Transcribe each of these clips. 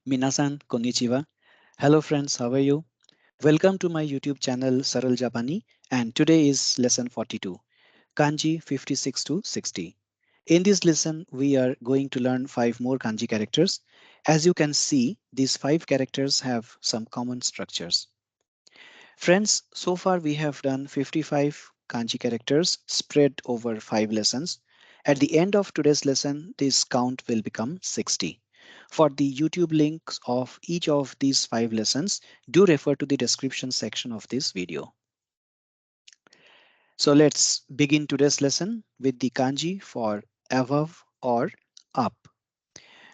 Minasan konnichiwa. Hello friends, how are you? Welcome to my YouTube channel Saral Japani, and today is lesson 42, Kanji 56 to 60. In this lesson, we are going to learn 5 more kanji characters. As you can see, these 5 characters have some common structures. Friends, so far we have done 55 kanji characters spread over 5 lessons. At the end of today's lesson, this count will become 60. For the YouTube links of each of these 5 lessons, do refer to the description section of this video. So let's begin today's lesson with the kanji for above or up.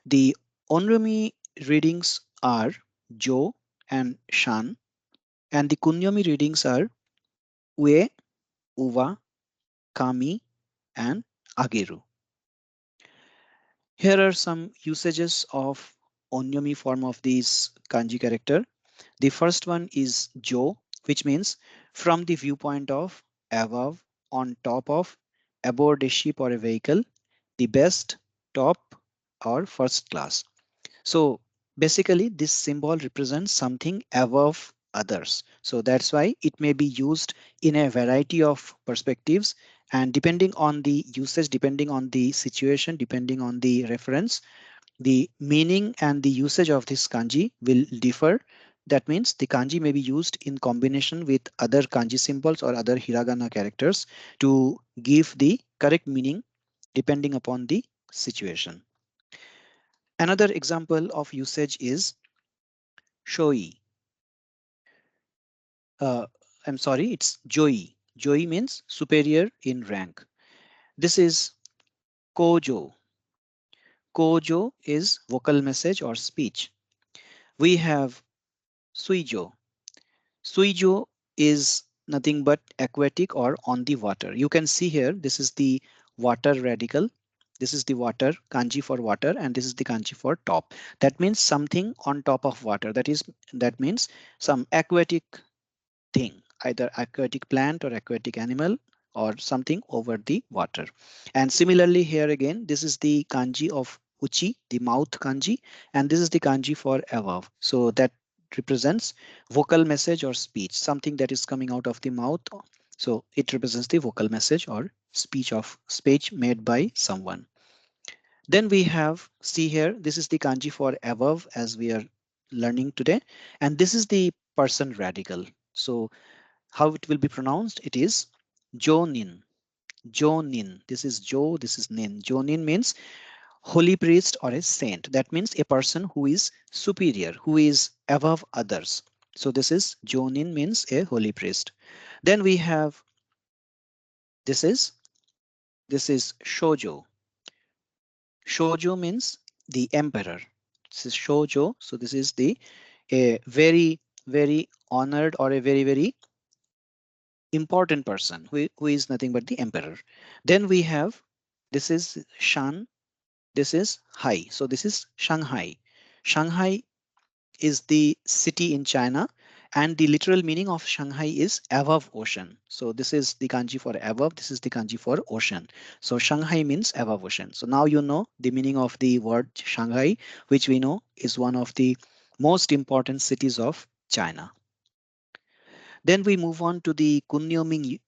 The On'yomi readings are Jo and Shan, and the Kun'yomi readings are Ue, Uwa, Kami, and Ageru. Here are some usages of On'yomi form of these kanji character. The first one is Jo, which means from the viewpoint of above, on top of, aboard a ship or a vehicle, the best, top, or first class. So basically this symbol represents something above others. So that's why it may be used in a variety of perspectives, and depending on the usage, depending on the situation, depending on the reference, the meaning and the usage of this kanji will differ. That means the kanji may be used in combination with other kanji symbols or other hiragana characters to give the correct meaning depending upon the situation. Another example of usage is shoi. Uh, I'm sorry, it's joi. Joi means superior in rank. This is kojo. Kojo is vocal message or speech. We have suijo. Suijo is nothing but aquatic or on the water. You can see here, this is the water radical. This is the water kanji for water, and this is the kanji for top. That means something on top of water. That means some aquatic thing, either aquatic plant or aquatic animal or something over the water. And similarly here again, this is the kanji of uchi, the mouth kanji, and this is the kanji for above. So that represents vocal message or speech, something that is coming out of the mouth. So it represents the vocal message or speech made by someone. Then we have, see here, this is the kanji for above as we are learning today, and this is the person radical. So how it will be pronounced? It is Jonin. Jonin. This is Jo, this is Nin. Jonin means holy priest or a saint. That means a person who is superior, who is above others. So this is Jonin means a holy priest. Then we have this is Shoujo. Shoujo means the emperor. This is Shoujo. So this is the a very honored or a very important person who is nothing but the emperor. Then we have this is Shan, this is Hai. So this is Shanghai. Shanghai is the city in China, and the literal meaning of Shanghai is above ocean. So this is the kanji for above, this is the kanji for ocean. So Shanghai means above ocean. So now you know the meaning of the word Shanghai, which we know is one of the most important cities of China. Then we move on to the Kun'yomi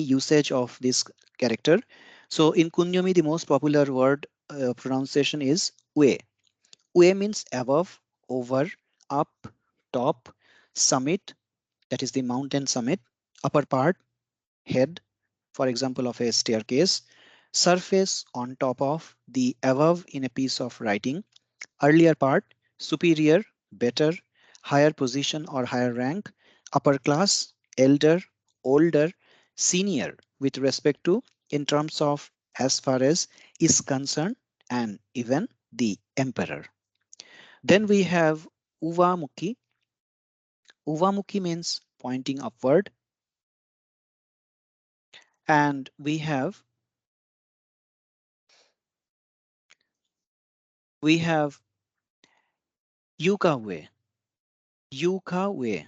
usage of this character. So in Kun'yomi, the most popular word pronunciation is Ue. Ue means above, over, up, top, summit, that is the mountain summit, upper part, head, for example, of a staircase, surface on top of, the above in a piece of writing, earlier part, superior, better, higher position or higher rank, upper class, elder, older, senior with respect to, in terms of as far as is concerned, and even the emperor. Then we have Uvamuki. Uvamuki means pointing upward. And we have Yukawe. Yukawe.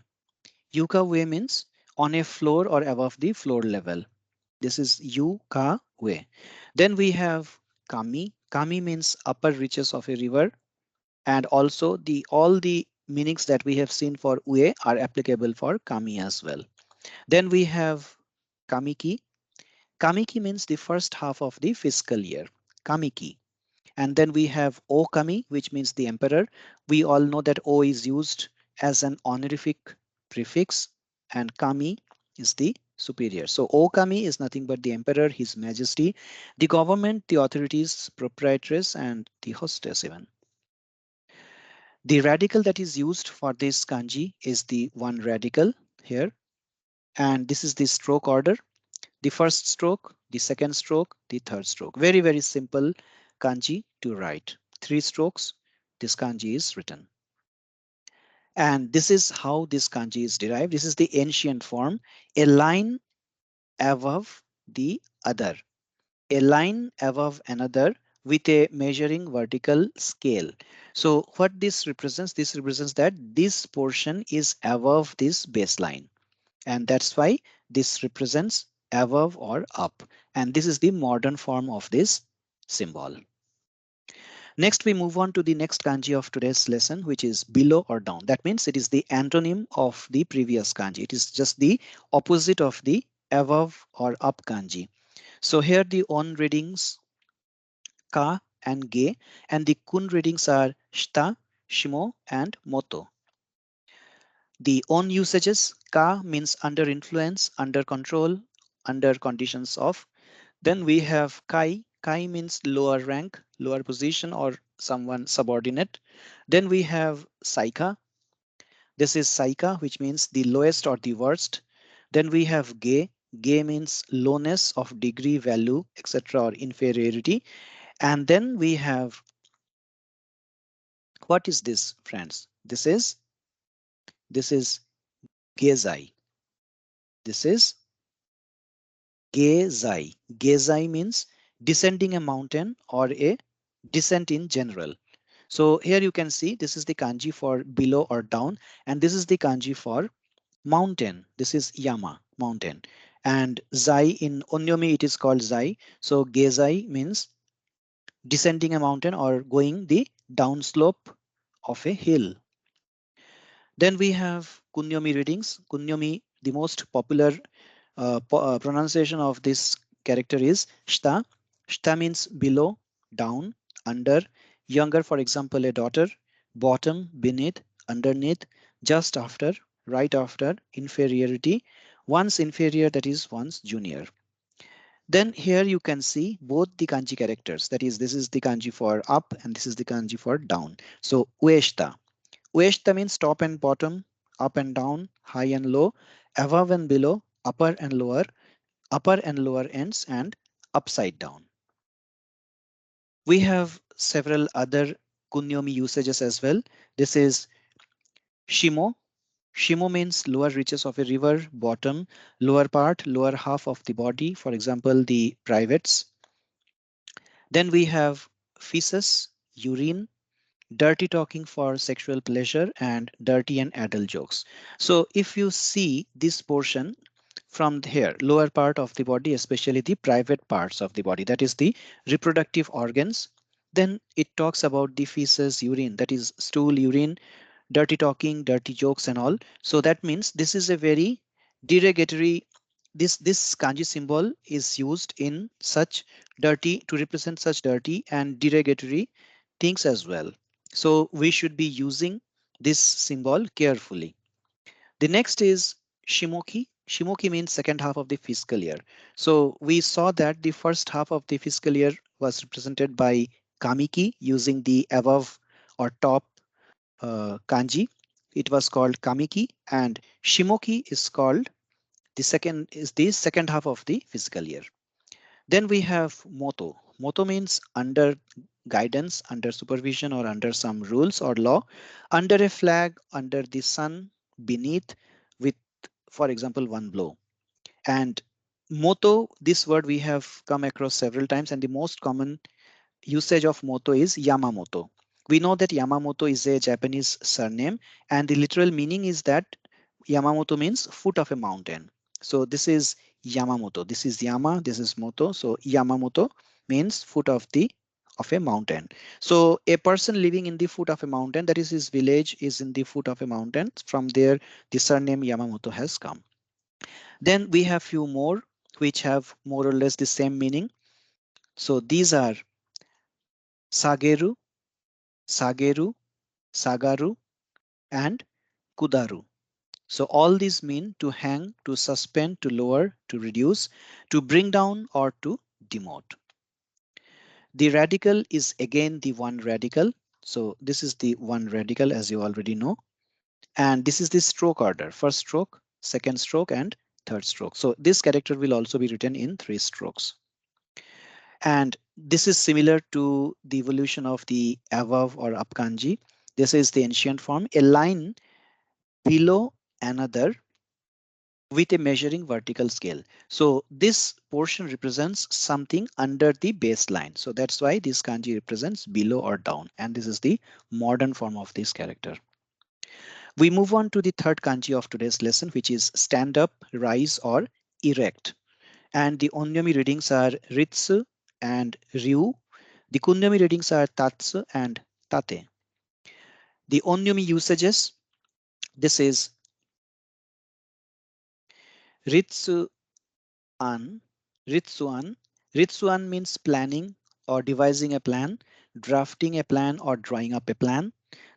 Yukawe means on a floor or above the floor level. This is Yukawe. Then we have Kami. Kami means upper reaches of a river. And also all the meanings that we have seen for ue are applicable for kami as well. Then we have kamiki. Kamiki means the first half of the fiscal year. Kamiki. And then we have Okami, which means the emperor. We all know that O is used as an honorific prefix, and Kami is the superior. So Okami is nothing but the emperor, his majesty, the government, the authorities, proprietress, and the hostess even. The radical that is used for this kanji is the one radical here. And this is the stroke order. The first stroke, the second stroke, the third stroke. Very, very simple kanji to write. 3 strokes, this kanji is written. And this is how this kanji is derived. This is the ancient form, a line above the other, a line above another with a measuring vertical scale. So what this represents that this portion is above this baseline. And that's why this represents above or up. And this is the modern form of this symbol. Next, we move on to the next kanji of today's lesson, which is below or down. That means it is the antonym of the previous kanji. It is just the opposite of the above or up kanji. So here the on readings ka and ge, and the kun readings are shita, shimo, and moto. The on usages, ka means under influence, under control, under conditions of. Then we have kai. Kai means lower rank, lower position, or someone subordinate. Then we have saika. This is saika, which means the lowest or the worst. Then we have ge. Ge means lowness of degree, value, etc., or inferiority. And then we have, what is this, friends? This is gezai. This is gezai. Gezai means descending a mountain or a descent in general. So here you can see this is the kanji for below or down, and this is the kanji for mountain. This is yama, mountain. And zai in On'yomi it is called zai. So gezai means descending a mountain or going the downslope of a hill. Then we have Kun'yomi readings. Kun'yomi, the most popular pronunciation of this character is shita. Shita means below, down, under, younger, for example, a daughter, bottom, beneath, underneath, just after, right after, inferiority, once inferior, that is once junior. Then here you can see both the kanji characters. That is, this is the kanji for up and this is the kanji for down. So ueshita. Ueshita means top and bottom, up and down, high and low, above and below, upper and lower ends, and upside down. We have several other kunyomi usages as well. This is shimo. Shimo means lower reaches of a river, bottom, lower part, lower half of the body, for example, the privates. Then we have feces, urine, dirty talking for sexual pleasure, and dirty and adult jokes. So if you see this portion from here, lower part of the body, especially the private parts of the body, that is the reproductive organs, then it talks about the feces, urine, that is stool, urine, dirty talking, dirty jokes and all. So that means this is a very derogatory, this kanji symbol is used in such dirty, to represent such dirty and derogatory things as well. So we should be using this symbol carefully. The next is shimoki. Shimoki means second half of the fiscal year. So we saw that the first half of the fiscal year was represented by kamiki using the above or top kanji. It was called kamiki, and shimoki is called the second half of the fiscal year. Then we have moto. Moto means under guidance, under supervision, or under some rules or law, under a flag, under the sun, beneath, with, for example, one blow. And moto, this word we have come across several times, and the most common usage of moto is Yamamoto. We know that Yamamoto is a Japanese surname, and the literal meaning is that Yamamoto means foot of a mountain. So this is Yamamoto. This is Yama, this is Moto. So Yamamoto means foot of the of a mountain. So a person living in the foot of a mountain, that is his village is in the foot of a mountain. From there, the surname Yamamoto has come. Then we have few more which have more or less the same meaning. So these are Sageru, Sageru, Sagaru, and Kudaru. So all these mean to hang, to suspend, to lower, to reduce, to bring down, or to demote. The radical is again the one radical. So this is the one radical, as you already know. And this is the stroke order: first stroke, second stroke, and third stroke. So this character will also be written in 3 strokes. And this is similar to the evolution of the above or up kanji. This is the ancient form, a line below another with a measuring vertical scale. So this portion represents something under the baseline. So that's why this kanji represents below or down. And this is the modern form of this character. We move on to the third kanji of today's lesson, which is stand up, rise, or erect. And the On'yomi readings are ritsu and ryu. The Kun'yomi readings are tatsu and tate. The On'yomi usages, this is ritsu an, ritsuan. Ritsuan means planning or devising a plan, drafting a plan or drawing up a plan.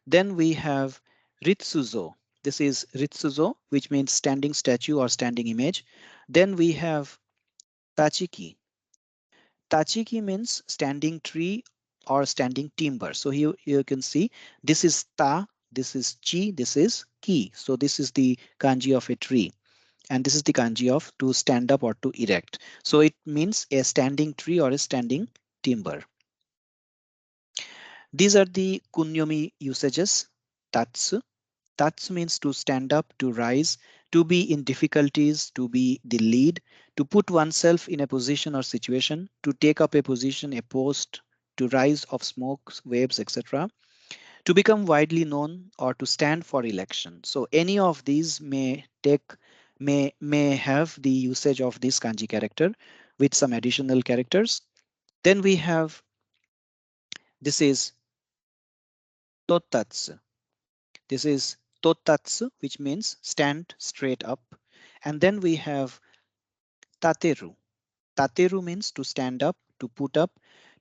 Then we have ritsuzo. This is ritsuzo, which means standing statue or standing image. Then we have tachiki. Tachiki means standing tree or standing timber. So here you can see this is ta, this is chi, this is ki. So this is the kanji of a tree. And this is the kanji of to stand up or to erect. So it means a standing tree or a standing timber. These are the kunyomi usages. Tatsu. Tatsu means to stand up, to rise, to be in difficulties, to be the lead, to put oneself in a position or situation, to take up a position, a post, to rise of smoke, waves, etc., to become widely known, or to stand for election. So any of these may have the usage of this kanji character with some additional characters. Then we have this is totatsu. This is totatsu, which means stand straight up. And then we have tateru. Tateru means to stand up, to put up,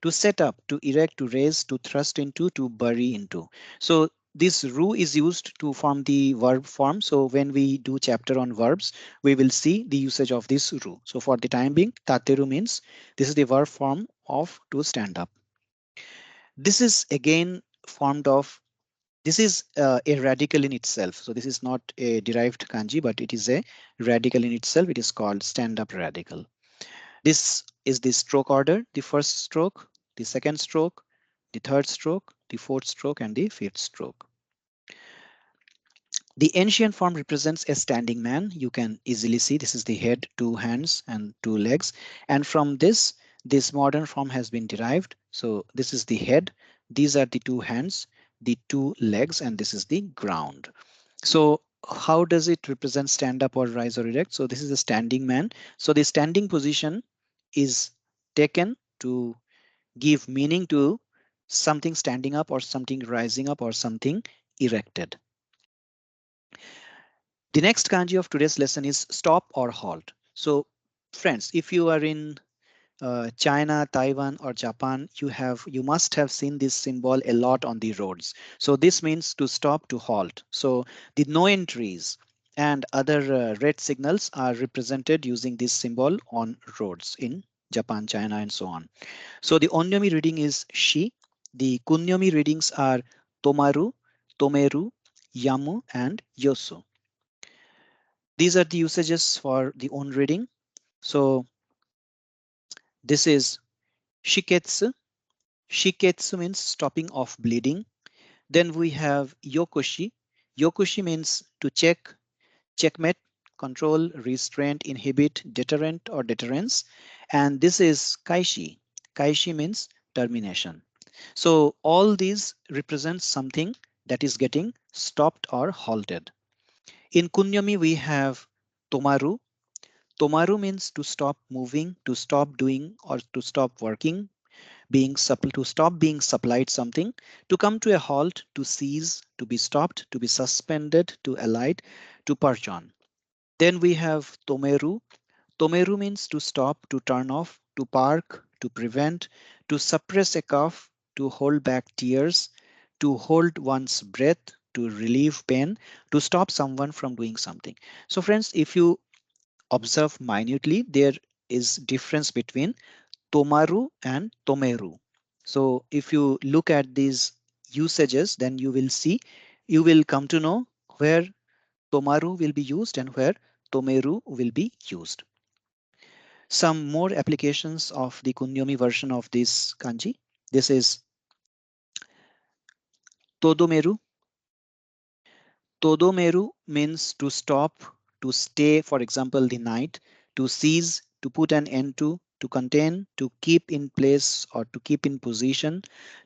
to set up, to erect, to raise, to thrust into, to bury into. So this ru is used to form the verb form. So when we do chapter on verbs, we will see the usage of this ru. So for the time being, tateru means this is the verb form of to stand up. This is again formed of this is a radical in itself. So this is not a derived kanji, but it is a radical in itself. It is called stand up radical. This is the stroke order: the first stroke, the second stroke, the third stroke, the fourth stroke, and the fifth stroke. The ancient form represents a standing man. You can easily see this is the head, 2 hands, and 2 legs. And from this modern form has been derived. So this is the head, these are the 2 hands, the 2 legs, and this is the ground. So how does it represent stand up or rise or erect? So this is a standing man. So the standing position is taken to give meaning to something standing up or something rising up or something erected. The next kanji of today's lesson is stop or halt. So friends, if you are in China, Taiwan, or Japan, you must have seen this symbol a lot on the roads. So this means to stop, to halt. So the no entries and other red signals are represented using this symbol on roads in Japan, China, and so on. So the On'yomi reading is shi. The Kun'yomi readings are tomaru, tomeru, yamu, and yosu. These are the usages for the on reading. So this is shiketsu. Shiketsu means stopping of bleeding. Then we have yokoshi. Yokoshi means to check, checkmate, control, restraint, inhibit, deterrent, or deterrence. And this is kaishi. Kaishi means termination. So all these represent something that is getting stopped or halted. In Kun'yomi, we have tomaru. Tomaru means to stop moving, to stop doing, or to stop working. to stop being supplied something, to come to a halt, to cease, to be stopped, to be suspended, to alight, to perch on. Then we have tomaru. Tomeru means to stop, to turn off, to park, to prevent, to suppress a cough, to hold back tears, to hold one's breath, to relieve pain, to stop someone from doing something. So friends, if you observe minutely, there is difference between tomaru and tomeru. So if you look at these usages, then you will come to know where tomaru will be used and where tomeru will be used. Some more applications of the Kun'yomi version of this kanji. This is todomeru. Todomeru means to stop, to stay, for example, the night, to cease, to put an end to contain, to keep in place or to keep in position,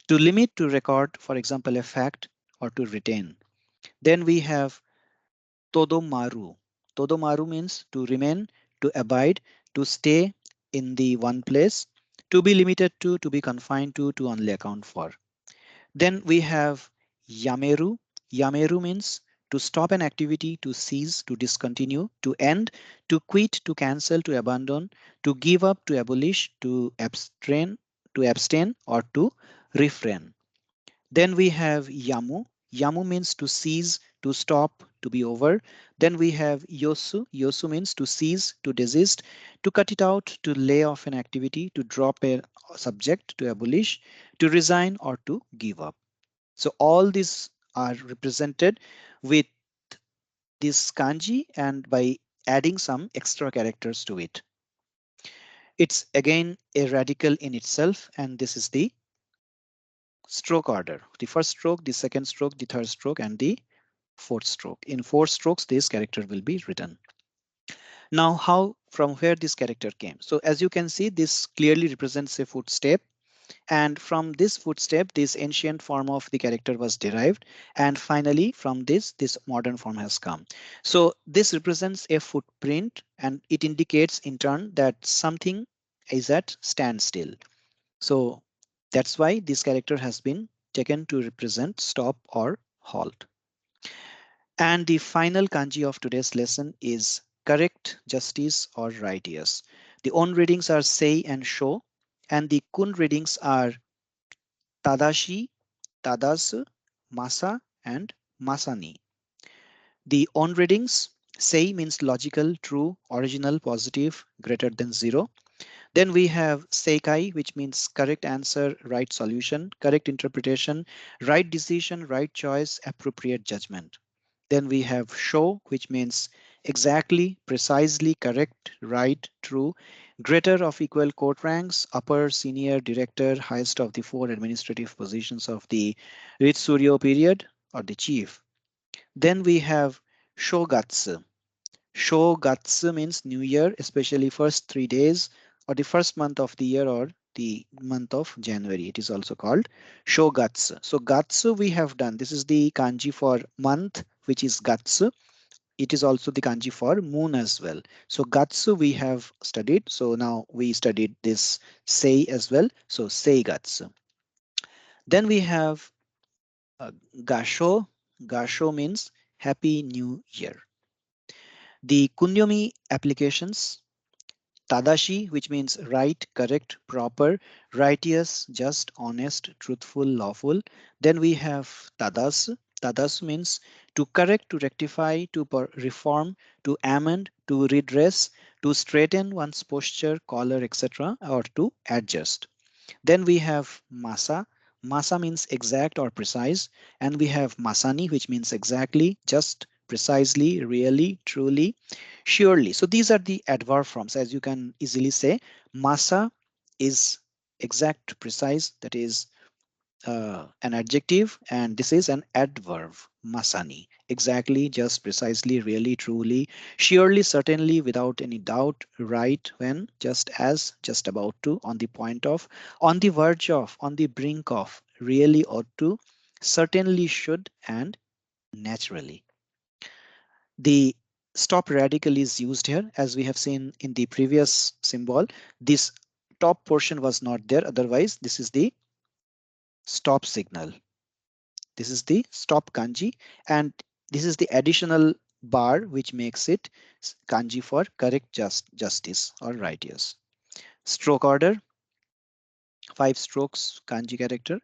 to limit, to record, for example, a fact or to retain. Then we have todomaru. Todomaru means to remain, to abide, to stay in the one place, to be limited to be confined to only account for. Then we have yameru. Yameru means to stop an activity, to cease, to discontinue, to end, to quit, to cancel, to abandon, to give up, to abolish, to abstain or to refrain. Then we have yamu. Yamu means to cease, to stop, to be over. Then we have yosu. Yosu means to cease, to desist, to cut it out, to lay off an activity, to drop a subject, to abolish, to resign or to give up. So all these are represented with this kanji and by adding some extra characters to it. It's again a radical in itself, and this is the stroke order. The first stroke, the second stroke, the third stroke, and the fourth stroke. In four strokes, this character will be written. Now, how from where this character came? So as you can see, this clearly represents a footstep. And from this footstep, this ancient form of the character was derived. And finally, from this modern form has come. So this represents a footprint, and it indicates in turn that something is at standstill. So that's why this character has been taken to represent stop or halt. And the final kanji of today's lesson is correct, justice, or righteous. The on readings are sei and shou, and the kun readings are tadashii, tadasu, masa, and masani. The on readings, sei means logical, true, original, positive, greater than zero. Then we have seikai, which means correct answer, right solution, correct interpretation, right decision, right choice, appropriate judgment. Then we have shou, which means exactly, precisely, correct, right, true, greater of equal court ranks, upper, senior, director, highest of the four administrative positions of the ritsu period or the chief. Then we have shogatsu. Shogatsu means New Year, especially first 3 days or the first month of the year or the month of January. It is also called Shogatsu. So Gatsu we have done. This is the kanji for month, which is Gatsu. It is also the kanji for moon as well. So Gatsu we have studied. So now we studied this Sei as well. So Sei Gatsu. Then we have Gasho. Gasho means Happy New Year. The Kun'yomi applications, tadashii, which means right, correct, proper, righteous, just, honest, truthful, lawful. Then we have tadasu. Tadasu means to correct, to rectify, to reform, to amend, to redress, to straighten one's posture, collar, etc., or to adjust. Then we have masa. Masa means exact or precise. And we have masani, which means exactly, just, precisely, really, truly, surely. So these are the adverb forms. As you can easily say, masa is exact, precise, that is an adjective, and this is an adverb, masani. Exactly, just, precisely, really, truly, surely, certainly, without any doubt, right, when, just as, just about to, on the point of, on the verge of, on the brink of, really ought to, certainly should, and naturally. The stop radical is used here, as we have seen in the previous symbol. This top portion was not there. Otherwise, this is the stop signal. This is the stop kanji, and this is the additional bar which makes it kanji for correct justice or righteous. Stroke order, 5 strokes kanji character,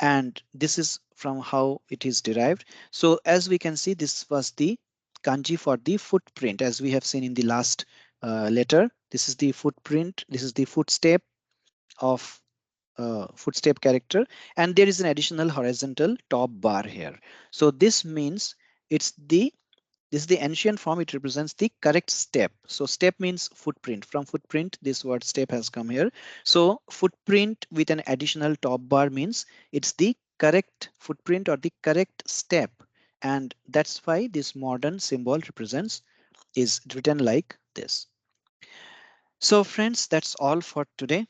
and this is from how it is derived. So as we can see, this was the kanji for the footprint, as we have seen in the last letter. This is the footprint, this is the footstep of footstep character, and there is an additional horizontal top bar here. So this means it's the this is the ancient form. It represents the correct step. So step means footprint. From footprint, this word step has come here. So footprint with an additional top bar means it's the correct footprint or the correct step. And that's why this modern symbol represents is written like this. So friends, that's all for today.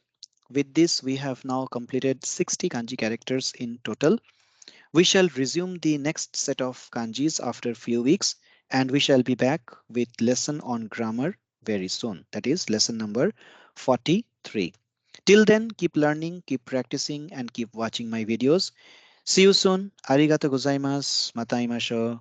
With this, we have now completed 60 kanji characters in total. We shall resume the next set of kanjis after a few weeks, and we shall be back with lesson on grammar very soon. That is lesson number 43. Till then, keep learning, keep practicing, and keep watching my videos. See you soon. Arigato gozaimasu. Matai masho.